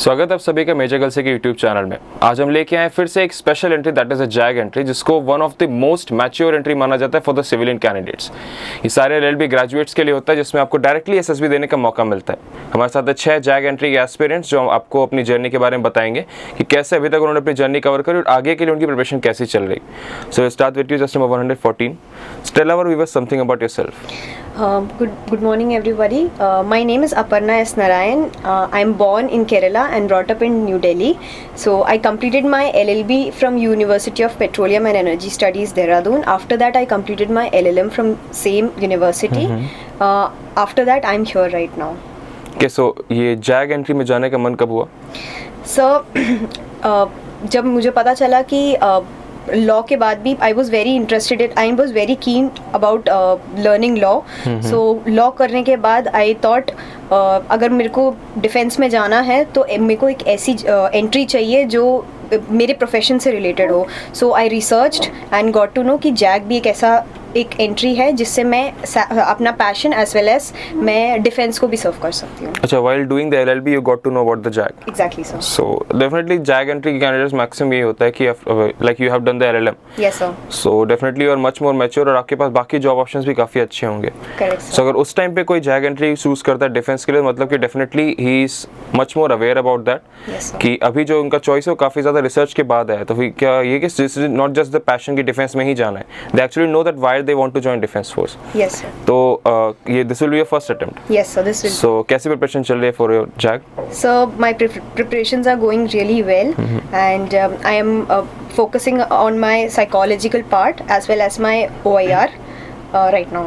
स्वागत है आप सभी का मेजर गर्ल्स के यूट्यूब चैनल में। आज हम लेके आए फिर से एक special entry that is a JAG entry, जिसको one of the most mature entry माना जाता है फॉर द सिविलियन कैंडिडेट्स। ये सारे एलएलबी ग्रेजुएट्स के लिए होता है, जिसमें आपको डायरेक्टली एसएसबी देने का मौका मिलता है। हमारे साथ है 6 जैग एंट्री के एस्पिरेंट्स जो आपको अपनी जर्नी के बारे में बताएंगे कि कैसे अभी तक उन्होंने अपनी जर्नी कवर करी और आगे के लिए उनकी प्रिपरेशन कैसी चल रही। So start with you just number 114। Tell our viewers something about yourself. Good morning, everybody. My name is Aparna S. Narayan. I'm born in Kerala and brought up in New Delhi. So I completed my LLB from University of Petroleum and Energy Studies, Dehradun. After that, I completed my LLM from same university. After that, I'm here right now. Okay, so ये zag entry में जाने का मन कब हुआ? So जब मुझे पता चला कि लॉ के बाद भी I was very interested, I was very keen about learning law. So law करने के बाद आई थॉट अगर मेरे को डिफेंस में जाना है तो मेरे को एक ऐसी एंट्री चाहिए जो मेरे प्रोफेशन से रिलेटेड हो. So I researched and got to know कि जैग भी एक एंट्री है जिससे मैं अपना पैशन एज वेल एज मैं डिफेंस को भी सर्व कर सकती हूँ. अच्छा, while doing the LLB you got to know about the JAG. Exactly, sir. So definitely JAG entry candidates maximum ये होता है कि like you have done the LLM. Yes, sir. So definitely you are much more mature और आपके पास बाकी job options भी काफ़ी अच्छे होंगे. Correct, sir. So अगर उस टाइम पे कोई JAG entry चूज करता है डिफेंस के लिए, मतलब कि definitely he is much more aware about that. Yes, sir. कि अभी जो उनका चॉइस है वो काफ़ी ज़्यादा रिसर्च के बाद है, तो फिर क्या ये कि this is not just the passion की डिफेंस में ही जाना है. They actually know that why they want to join defence force. Yes, sir. तो ये this will be your first attempt. Yes, sir. This will. So कैसी preparation चल रही है for your JAG? So my preparations are going really well, and I am focusing on my psychological part as well as my OIR right now.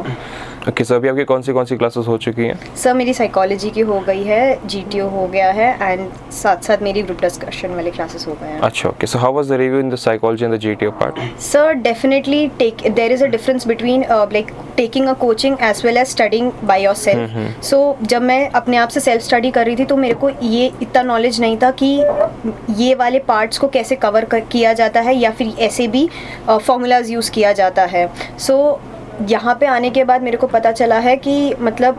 Okay, sir अभी आपकी कौन सी classes हो चुकी हैं? सर मेरी साइकोलॉजी की हो गई है, GTO हो गया है, एंड साथ साथ मेरी ग्रुप डिस्कशन वाले क्लासेस हो गए हैं. अच्छा, okay. So how was the review in the psychology and the GTO part? Sir definitely there is a difference between like taking a coaching as well as studying by yourself. So जब मैं अपने आप से self study कर रही थी तो मेरे को ये इतना नॉलेज नहीं था कि ये वाले पार्ट्स को कैसे कवर किया जाता है या फिर ऐसे भी फॉर्मूलाज यूज़ किया जाता है. सो यहाँ पे आने के बाद मेरे को पता चला है कि मतलब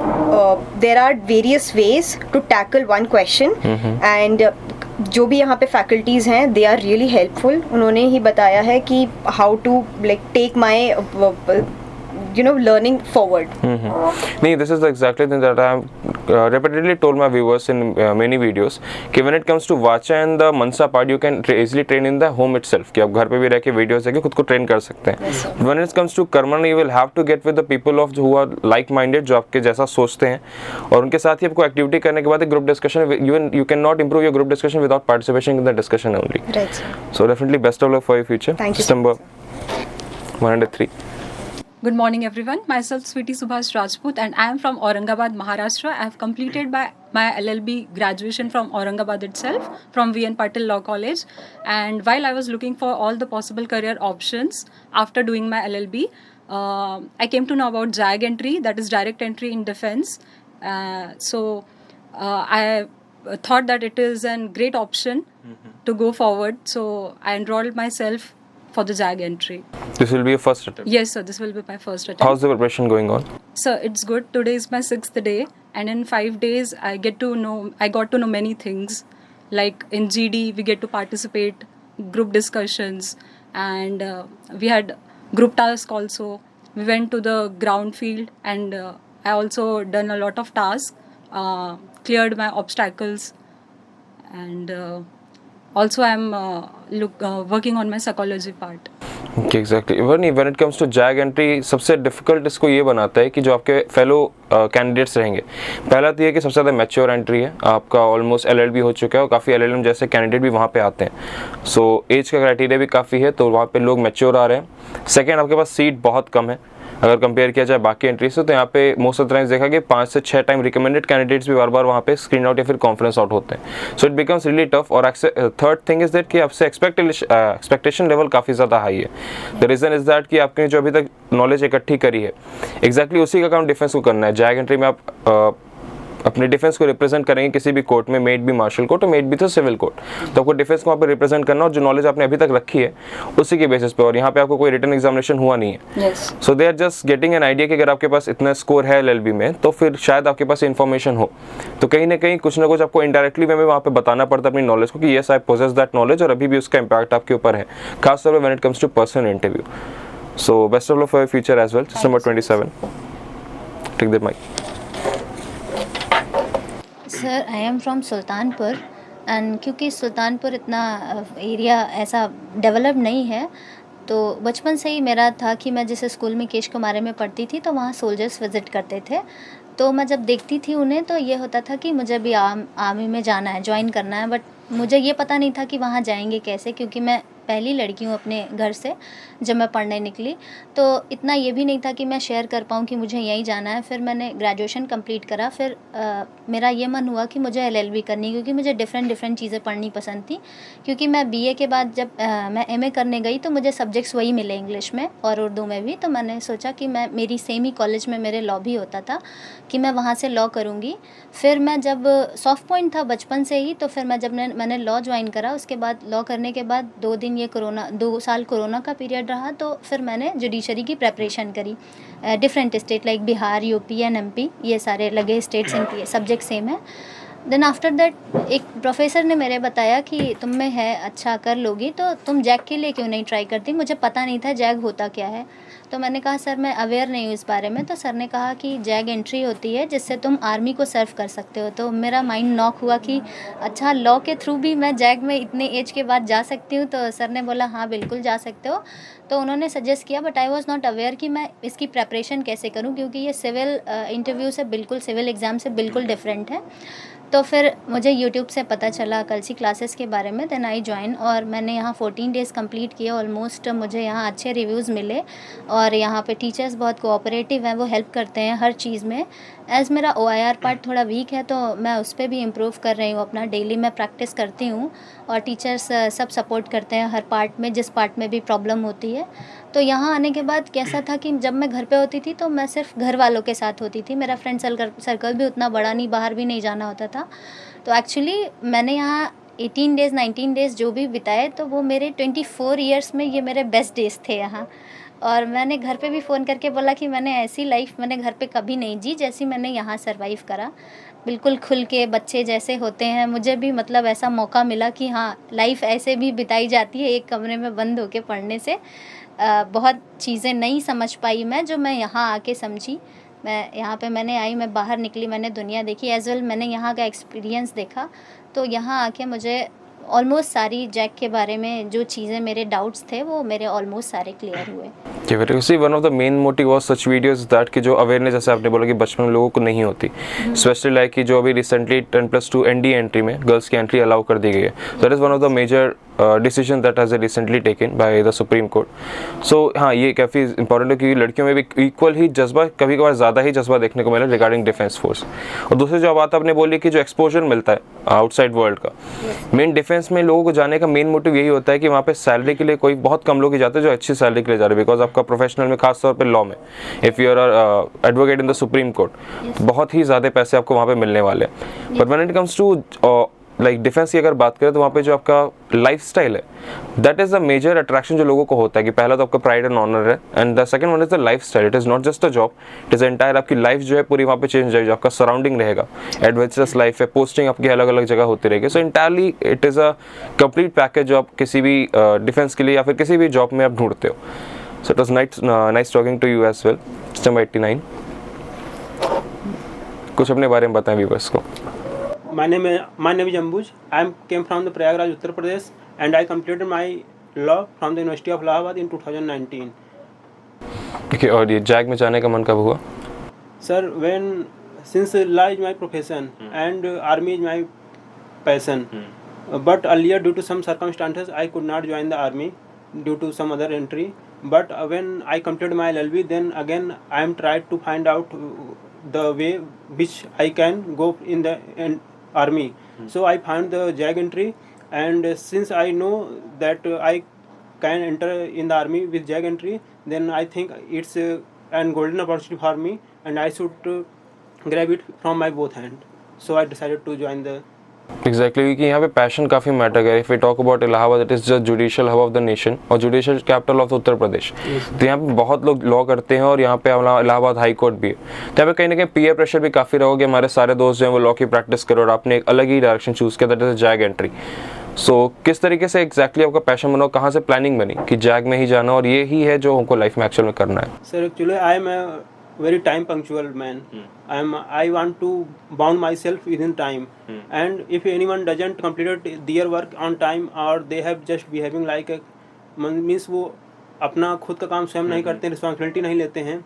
there are various ways to tackle one question, and जो भी यहाँ पे फैकल्टीज़ हैं दे आर रियली हेल्पफुल. उन्होंने ही बताया है कि how to like take my learning forward. नहीं, this is exactly thing that I have repeatedly told my viewers in many videos कि when it comes to Vacha and the Mansa part you can easily train in the home itself, कि आप घर पे भी रह के videos देख के खुद को ट्रेन कर सकते हैं. When it comes to Karman you will have to get with the people of who are like minded, जो आपके जैसा सोचते हैं, और उनके साथ ही आपको एक्टिविटी करने के बाद एक group discussion, you cannot improve your group discussion without participation in the discussion only. Right, sir. So definitely best of luck for your future. Thank you, Number 103. Good morning everyone. Myself Sweetie Subhash Rajput and I am from Aurangabad, Maharashtra. I have completed my LLB graduation from Aurangabad itself, from VN Patil Law College. And while I was looking for all the possible career options after doing my LLB, I came to know about JAG entry, that is direct entry in defense. I thought that it is a great option to go forward. So I enrolled myself for the JAG entry. This will be your first attempt? Yes, sir. This will be my first attempt. How's the preparation going on? Sir, it's good. Today is my 6th day, and in 5 days, I got to know many things. Like in GD, we get to participate, group discussions, and we had group tasks also. We went to the ground field, and I also done a lot of tasks, cleared my obstacles, and also I'm working on my psychology part. Okay, exactly. When it comes to JAG entry, सबसे difficult इसको ये बनाता है कि जो आपके fellow candidates रहेंगे, पहला तो ये कि सबसे ज़्यादा मैच्योर एंट्री है, आपका ऑलमोस्ट LLB हो चुका है और काफ़ी LLM जैसे कैंडिडेट भी वहाँ पे आते हैं. सो एज का क्राइटेरिया भी काफ़ी है, तो वहाँ पे लोग मैच्योर आ रहे हैं. सेकेंड, आपके पास सीट बहुत कम है अगर कंपेयर किया जाए बाकी एंट्री से, तो यहाँ पे मोस्ट ऑफ द टाइम्स देखा कि 5 से 6 टाइम रिकमेंडेड कैंडिडेट्स भी बार बार वहाँ पे स्क्रीन आउट या फिर कॉन्फ्रेंस आउट होते हैं. So it becomes really tough. और थर्ड थिंग इज दैट कि आपसे एक्सपेक्टेशन लेवल काफ़ी ज़्यादा हाई है. द रीज़न इज दैट कि आपने जो अभी तक नॉलेज इकट्ठी करी है एग्जैक्टली उसी का काम डिफेंस को करना है. जैग एंट्री में आप अपने डिफेंस को रिप्रेजेंट करेंगे किसी भी कोर्ट में, मेड भी मार्शल कोर्ट और मेड भी तो सिविल कोर्ट, तो आपको डिफेंस को वहाँ पे रिप्रेजेंट करना और जो नॉलेज आपने अभी तक रखी है उसी के बेसिस पे, और यहाँ पे आपको कोई रिटन एग्जामिनेशन हुआ नहीं है, so they are just getting an idea कि अगर आपके पास इतना स्कोर है LLB में तो फिर शायद आपके पास इन्फॉर्मेशन हो, तो कहीं ना कहीं कुछ ना कुछ आपको इनडायरेक्टली वे में वहाँ पे बताना पड़ता है अपनी नॉलेज को कि yes I poses that knowledge, और अभी भी उसका इम्पैक्ट आपके ऊपर है, खासतौर पर when it comes to personal interview. So best of luck for your future as well. December 27. Take the mic. Sir I am from Sultanpur and क्योंकि सुल्तानपुर इतना एरिया ऐसा डेवलप नहीं है, तो बचपन से ही मेरा था कि मैं जिस स्कूल में केश कुमारी में पढ़ती थी तो वहाँ सोल्जर्स विज़िट करते थे, तो मैं जब देखती थी उन्हें तो ये होता था कि मुझे भी आर्मी में जाना है, ज्वाइन करना है, बट मुझे ये पता नहीं था कि वहाँ जाएंगे कैसे, क्योंकि मैं पहली लड़की हूँ अपने घर से जब मैं पढ़ने निकली, तो इतना ये भी नहीं था कि मैं शेयर कर पाऊँ कि मुझे यहीं जाना है. फिर मैंने ग्रेजुएशन कंप्लीट करा, फिर मेरा ये मन हुआ कि मुझे LLB करनी, क्योंकि मुझे डिफरेंट चीज़ें पढ़नी पसंद थी, क्योंकि मैं BA के बाद जब मैं MA करने गई तो मुझे सब्जेक्ट्स वही मिले इंग्लिश में और उर्दू में भी, तो मैंने सोचा कि मैं मेरी सेम ही कॉलेज में मेरे लॉ भी होता था कि मैं वहाँ से लॉ करूँगी. फिर मैं जब सॉफ्ट पॉइंट था बचपन से ही, तो फिर मैं जब मैंने लॉ ज्वाइन करा, उसके बाद लॉ करने के बाद 2 साल कोरोना का पीरियड रहा, तो फिर मैंने जुडिशरी की प्रेपरेशन करी. Different state like Bihar, UP and MP, ये सारे लगे स्टेट्स, इनके सब्जेक्ट सेम है. देन आफ्टर दैट एक प्रोफेसर ने मेरे बताया कि तुम में है, अच्छा कर लोगी तो तुम जैग के लिए क्यों नहीं ट्राई करती. मुझे पता नहीं था जैग होता क्या है, तो मैंने कहा सर मैं अवेयर नहीं हूँ इस बारे में. तो सर ने कहा कि जैग एंट्री होती है जिससे तुम आर्मी को सर्व कर सकते हो. तो मेरा माइंड नॉक हुआ कि अच्छा लॉ के थ्रू भी मैं जैग में इतने एज के बाद जा सकती हूँ. तो सर ने बोला हाँ बिल्कुल जा सकते हो. तो उन्होंने सजेस्ट किया, but I was not aware कि मैं इसकी प्रेपरेशन कैसे करूँ, क्योंकि ये सिविल इंटरव्यू से बिल्कुल, सिविल एग्ज़ाम से बिल्कुल डिफरेंट है. तो फिर मुझे YouTube से पता चला कलसी क्लासेस के बारे में, देन आई ज्वाइन, और मैंने यहाँ 14 डेज़ कंप्लीट किए ऑलमोस्ट. मुझे यहाँ अच्छे रिव्यूज़ मिले और यहाँ पे टीचर्स बहुत कोऑपरेटिव हैं, वो हेल्प करते हैं हर चीज़ में. एज़ मेरा OIR पार्ट थोड़ा वीक है तो मैं उस पर भी इम्प्रूव कर रही हूँ अपना, डेली मैं प्रैक्टिस करती हूँ और टीचर्स सब सपोर्ट करते हैं हर पार्ट में, जिस पार्ट में भी प्रॉब्लम होती है. तो यहाँ आने के बाद कैसा था कि जब मैं घर पे होती थी तो मैं सिर्फ घर वालों के साथ होती थी, मेरा फ्रेंड सर्कल भी उतना बड़ा नहीं, बाहर भी नहीं जाना होता था. तो एक्चुअली मैंने यहाँ 18 डेज़ 19 डेज़ जो भी बिताए, तो वो मेरे 24 ईयर्स में ये मेरे बेस्ट डेज़ थे यहाँ. और मैंने घर पे भी फ़ोन करके बोला कि मैंने ऐसी लाइफ मैंने घर पे कभी नहीं जी जैसी मैंने यहाँ सर्वाइव करा. बिल्कुल खुल के बच्चे जैसे होते हैं, मुझे भी मतलब ऐसा मौका मिला कि हाँ लाइफ ऐसे भी बिताई जाती है एक कमरे में बंद होके पढ़ने से. बहुत चीज़ें नहीं समझ पाई मैं, जो मैं यहाँ आके समझी. मैं यहाँ पे मैंने आई, मैं बाहर निकली, मैंने दुनिया देखी, एज वेल मैंने यहाँ का एक्सपीरियंस देखा. तो यहाँ आके मुझे ऑलमोस्ट सारी जैग के बारे में जो चीज़ें मेरे डाउट्स थे वो मेरे ऑलमोस्ट सारे क्लियर हुए. One of the main motive of such videos that कि जो अवेयरनेस, जैसे आपने बोला कि बचपन में लोगों को नहीं होती, स्पेशली लाइक कि जो अभी रिसेंटली 10+2 ND एंट्री में गर्ल्स की एंट्री अलाउ कर दी गई है. That is one of the major decision that has recently taken by the supreme court. So हाँ, ये काफ़ी इंपॉर्टेंट है क्योंकि लड़कियों में भी इक्वल ही जज्बा, कभी कभार ज़्यादा ही जज्बा देखने को मिला रिगार्डिंग डिफेंस फोर्स. और दूसरी जो बात आपने बोली कि जो एक्सपोजर मिलता है आउटसाइड वर्ल्ड का, मेन डिफेंस में लोगों को जाने का मेन मोटिव यही होता है कि वहाँ पे सैलरी के लिए कोई बहुत कम लोग ही जाते हैं जो अच्छी सैलरी के लिए जा रहे हैं. बिकॉज आपका प्रोफेशनल में खास तौर पे लॉ में if you are advocate in the supreme court, बहुत ही ज़्यादा पैसे आपको वहाँ पे मिलने वाले हैं. But when it comes to like defence की अगर बात करें तो वहाँ पे जो आपका लाइफस्टाइल है, that is the major attraction जो लोगों को होता है. कि पहला तो आपका प्राइड एंड ऑनर है, and the second one is the lifestyle. It is not just a job, it is entire आपकी लाइफ जो है पूरी वहाँ पे चेंज जाएगी. आपका सराउंडिंग रहेगा, एडवेंचरस लाइफ है, पोस्टिंग आपकी अलग अलग जगह होती रहेगी. So entirely it is a complete package जो आप किसी भी डिफेंस के लिए या फिर किसी भी जॉब में आप ढूंढते हो. So it was nice talking to you as well. Number 89, कुछ अपने बारे में बताएं व्यूअर्स को. My name is Ambuj. I came from the Prayagraj, Uttar Pradesh, and I completed my law from the University of Allahabad in 2019. Okay, और ये zag में जाने का मन कब हुआ? Sir, since law is my profession and army is my passion, but earlier due to some circumstances I could not join the army due to some other entry. But when I completed my LLB, then again I am tried to find out the way which I can go in the army. So I found the JAG entry, and since I know that I can enter in the army with JAG entry, then I think it's an golden opportunity for me, and I should grab it from my both hand. so I decided to join the exactly क्योंकि यहाँ पे passion काफ़ी matter करे. If we talk about Allahabad, it is the judicial hub of the nation और judicial capital of Uttar Pradesh. तो यहाँ पे बहुत लोग लॉ करते हैं और यहाँ पे इलाहाबाद हाई कोर्ट भी है. तो यहाँ पे कहीं ना कहीं पीयर प्रेशर भी काफ़ी रहोगे. हमारे सारे दोस्त जो हैं वो लॉ की प्रैक्टिस करो और आपने एक अलग ही डायरेक्शन चूज़ किया, दैट इज जैग एंट्री. सो किस तरीके से एग्जैक्टली आपका पैशन बना, कहाँ से प्लानिंग बनी कि जैग में ही जाना और ये ही है जो हमको लाइफ में एक्चुअल में करना है? Sir, actually, I am a very time punctual man. I want to bound myself within time. And if anyone doesn't complete their work on time or they have just behaving like a means वो अपना खुद का काम स्वयं नहीं करते, responsibility नहीं लेते हैं,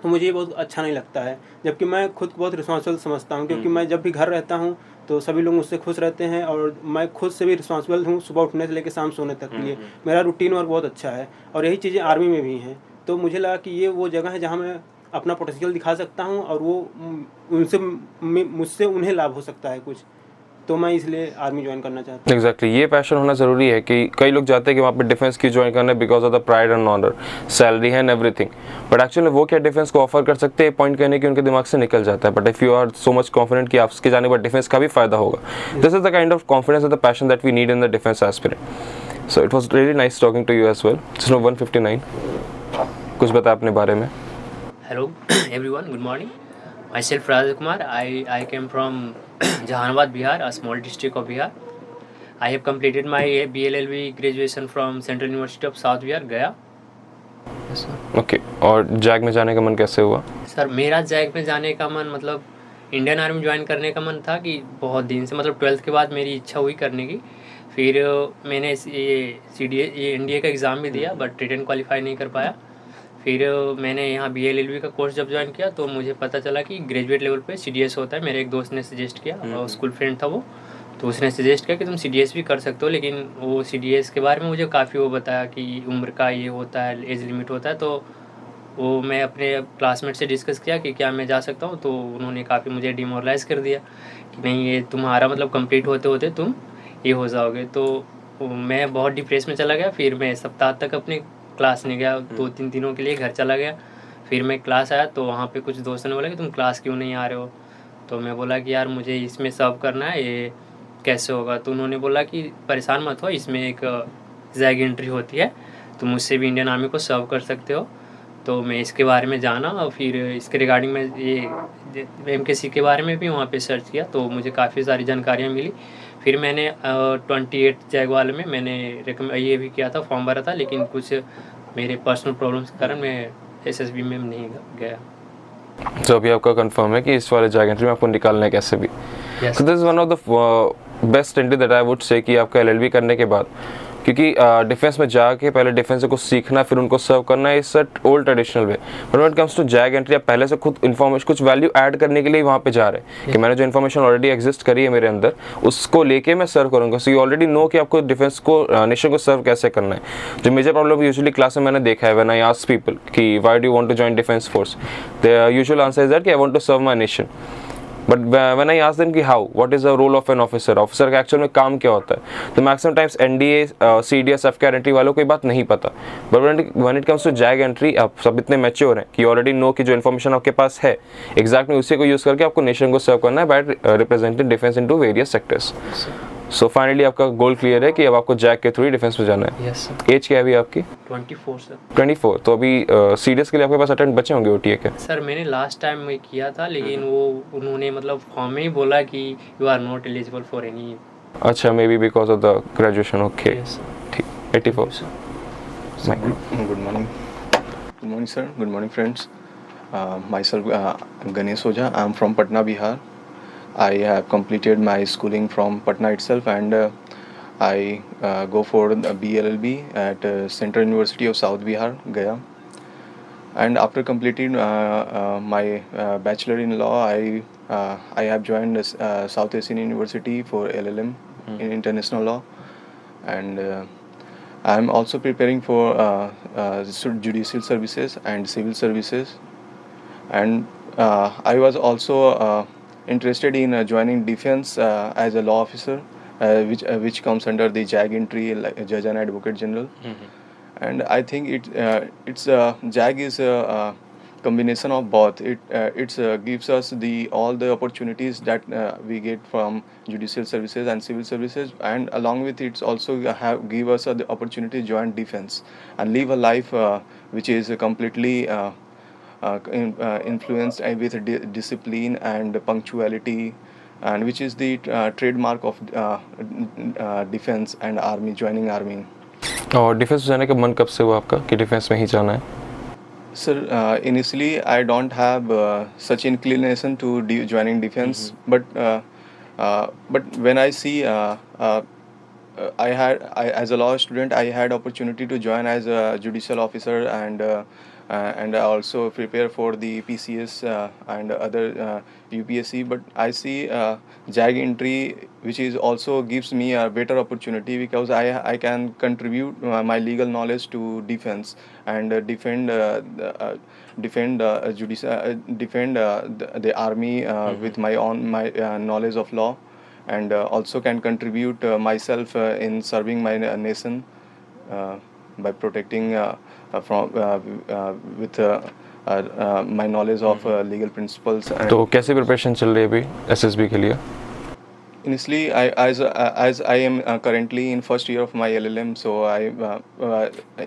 तो मुझे ये बहुत अच्छा नहीं लगता है. जबकि मैं खुद को बहुत रिस्पॉन्सिबल समझता हूँ, क्योंकि मैं जब भी घर रहता हूँ तो सभी लोग मुझसे खुश रहते हैं और मैं खुद से भी रिस्पॉन्सिबल हूँ, सुबह उठने से लेकर शाम सोने तक के लिए. मेरा रूटीन वर्क बहुत अच्छा है और यही चीज़ें आर्मी में भी हैं. तो मुझे लगा कि ये वो जगह है जहाँ मैं अपना पोटेंशियल दिखा सकता हूँ और वो उनसे मुझसे उन्हें लाभ हो सकता है कुछ. तो मैं इसलिए आर्मी ज्वाइन करना चाहता हूँ. एग्जैक्टली ये पैशन होना ज़रूरी है कि कई लोग जाते हैं कि वहाँ पे डिफेंस की ज्वाइन करना है because of the pride and honour, salary है एंड एवरीथिंग. बट एक्चुअली वो क्या डिफेंस को ऑफर कर सकते हैं, पॉइंट कहने की उनके दिमाग से निकल जाता है. But if you are so much confident कि आपके जाने पर डिफेंस का भी फायदा होगा, this is the kind of confidence and the passion that we need in the defence aspirant. So it was really nice talking to you as well. 159 कुछ बता अपने बारे में. Hello everyone, good morning. Myself Raj Kumar. I came from Jahanabad, Bihar, a small district of Bihar. I have completed my BLLB graduation from Central University of South Bihar, Gaya. Yes, sir. Okay और zag में जाने का मन कैसे हुआ? Sir मेरा zag में जाने का मन मतलब इंडियन आर्मी ज्वाइन करने का मन था कि बहुत दिन से, मतलब 12th के बाद मेरी इच्छा हुई करने की. फिर मैंने ये NDA का एग्ज़ाम भी दिया बट रिटन क्वालिफाई नहीं कर पाया. फिर मैंने यहाँ BLLB का कोर्स जब ज्वाइन किया तो मुझे पता चला कि ग्रेजुएट लेवल पे CDS होता है. मेरे एक दोस्त ने सजेस्ट किया और स्कूल फ्रेंड था वो, तो उसने सजेस्ट किया कि तुम CDS भी कर सकते हो. लेकिन वो CDS के बारे में मुझे काफ़ी वो बताया कि उम्र का ये होता है, एज लिमिट होता है. तो वो मैं अपने क्लासमेट से डिस्कस किया कि क्या मैं जा सकता हूँ, तो उन्होंने काफ़ी मुझे डिमोरलाइज कर दिया कि नहीं ये तुम्हारा मतलब कंप्लीट होते होते तुम ये हो जाओगे. तो मैं बहुत डिप्रेस में चला गया. फिर मैं सप्ताह तक अपने क्लास नहीं गया, 2-3 दिनों के लिए घर चला गया. फिर मैं क्लास आया तो वहाँ पे कुछ दोस्तों ने बोला कि तुम क्लास क्यों नहीं आ रहे हो. तो मैं बोला कि यार मुझे इसमें सर्व करना है, ये कैसे होगा. तो उन्होंने बोला कि परेशान मत हो, इसमें एक जैग एंट्री होती है, तुम उससे भी इंडियन आर्मी को सर्व कर सकते हो. तो मैं इसके बारे में जाना और फिर इसके रिगार्डिंग में ये MKC के बारे में भी वहाँ पे सर्च किया तो मुझे काफ़ी सारी जानकारियाँ मिली. फिर मैंने 28 जैग वाले में मैंने ये भी किया था, फॉर्म भरा था, लेकिन कुछ मेरे पर्सनल प्रॉब्लम्स के कारण मैं SSB में नहीं गया. तो अभी आपका कंफर्म है कि इस वाले जैग एंट्री में आपको निकालना है कैसे भी. Yes. So this is one of the best entry that I would say कि आपका LLB करने के बाद, क्योंकि डिफेंस में जाके पहले डिफेंस से कुछ सीखना फिर उनको सर्व करना है, इस old traditional way. But when it comes to JAG entry आप पहले से खुद इन्फॉर्मेशन कुछ वैल्यू ऐड करने के लिए वहाँ पे जा रहे हैं कि मैंने जो इन्फॉर्मेशन ऑलरेडी एग्जिस्ट करी है मेरे अंदर उसको लेके मैं सर्व करूँगा. सो यू ऑलरेडी नो कि आपको डिफेंस को नेशन को सर्व कैसे करना है. जो मेजर प्रॉब्लम यूजुअली क्लास में मैंने देखा है व्हेन आई आस्क पीपल कि why do you want to join defence force, the usual answer is that कि I want to serve my nation. But when I ask them कि how, what is the role of an officer, officer का actual में काम क्या होता है, तो maximum times NDA CDS FK entry वालों को ये बात नहीं पता. But when it comes to JAG entry आप सब इतने मैच्योर हैं कि ऑलरेडी नो कि जो इन्फॉर्मेशन आपके पास है एग्जैक्टली उसी को यूज़ करके आपको नेशन को सर्व करना है by representing defence into various sectors. So finally आपका गोल क्लियर है कि अब आपको जैग के थ्रू ही डिफेंस में जाना है. यस. एज क्या है अभी आपकी? 24 सर. 24. तो अभी CDS के लिए आपके पास अटेम्प्ट बचे होंगे OTA के? सर मैंने लास्ट टाइम में किया था, लेकिन वो उन्होंने मतलब फॉर्म में ही बोला कि you are not eligible for any. अच्छा, maybe because of the graduation. Okay ठीक. 84. Good morning sir, good morning friends. Myself Ganesh Oja. I am from Patna, Bihar. I have completed my schooling from Patna itself and I go for the BLLB at Central University of South Bihar, Gaya. And after completing my bachelor in law, I have joined South Asian University for LLM in international law, and I am also preparing for judicial services and civil services. And I was also interested in joining defense as a law officer, which comes under the JAG entry, like Judge and Advocate General. And I think JAG is combination of both. It gives us all the opportunities that we get from judicial services and civil services, and along with it also give us the opportunity to join defense and live a life which is completely influenced with discipline and punctuality, and which is the trademark of defense and army, joining army. और defence में जाने का मन कब से हुआ आपका कि डिफेंस में ही जाना है? Sir, initially I don't have such inclination to joining defense, but when I see as a law student, I had opportunity to join as a judicial officer, and I also prepare for the PCS and other UPSC. But I see JAG entry, which is also gives me a better opportunity, because I can contribute my legal knowledge to defense and defend the army with my knowledge of law, and also can contribute myself in serving my nation by protecting with my knowledge of legal principles. तो कैसे preparation चल रही है अभी SSB के लिए? Initially, as I am currently in first year of my LLM, so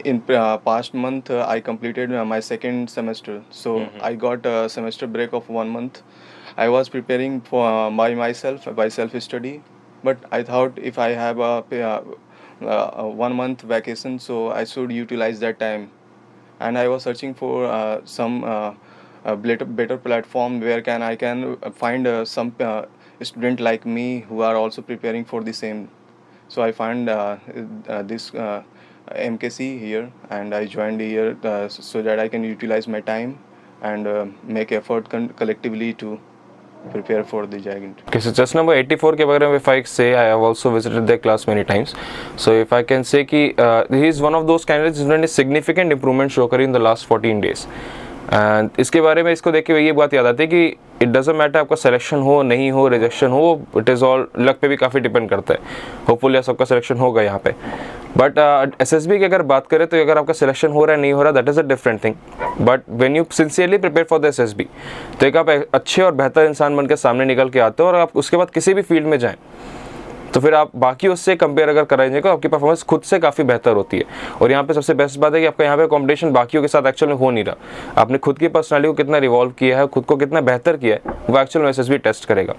in past month I completed my second semester. So I got a semester break of 1 month. I was preparing for by myself by self-study, but I thought if I have a 1 month vacation, so I should utilize that time. And I was searching for some better platform where I can find some student like me who are also preparing for the same. So I found this MKC here, and I joined here so that I can utilize my time and make effort collectively to prepare for the JAG entry. Okay, so just number 84 के बारे में if I say, I have also visited their class many times. So if I can say कि he is one of those candidates जिन्होंने significant improvement show करी in the last 14 days. And इसके बारे में इसको देख के ये बात याद आती है कि इट डजेंट मैटर आपका सिलेक्शन हो नहीं हो, रिजेक्शन हो, इट इज़ ऑल लक पे भी काफ़ी डिपेंड करता है. होपफुली सबका सिलेक्शन होगा यहाँ पे. बट एसएसबी की अगर बात करें तो अगर आपका सिलेक्शन हो रहा है नहीं हो रहा, that is a different thing. But when you sincerely prepare for the SSB, तो एक आप अच्छे और बेहतर इंसान बनकर सामने निकल के आते हो, और आप उसके बाद किसी भी फील्ड में जाएँ तो फिर आप बाकी उससे कंपेयर अगर कराएंगे तो आपकी परफॉर्मेंस खुद से काफ़ी बेहतर होती है. और यहाँ पे सबसे बेस्ट बात है कि आपका यहाँ पे कॉम्पिटिशन बाकियों के साथ एक्चुअल में हो नहीं रहा. आपने खुद की पर्सनालिटी को कितना रिवॉल्व किया है, खुद को कितना बेहतर किया है, वो एक्चुअल में एसएसबी टेस्ट करेगा.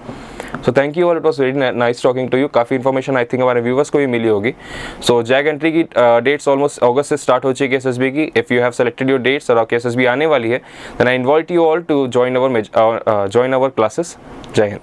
So thank you all, it was very nice talking to you. काफ़ी इन्फॉर्मेशन आई थिंक हमारे व्यूवर्स को भी मिली होगी. सो जैग एंट्री की डेट्स ऑलमोस्ट अगस्त से स्टार्ट हो चुकी है एसएसबी की. If you have selected your dates और आपकी एसएसबी आने वाली है, then I invite you all to join our classes. जय हिंद.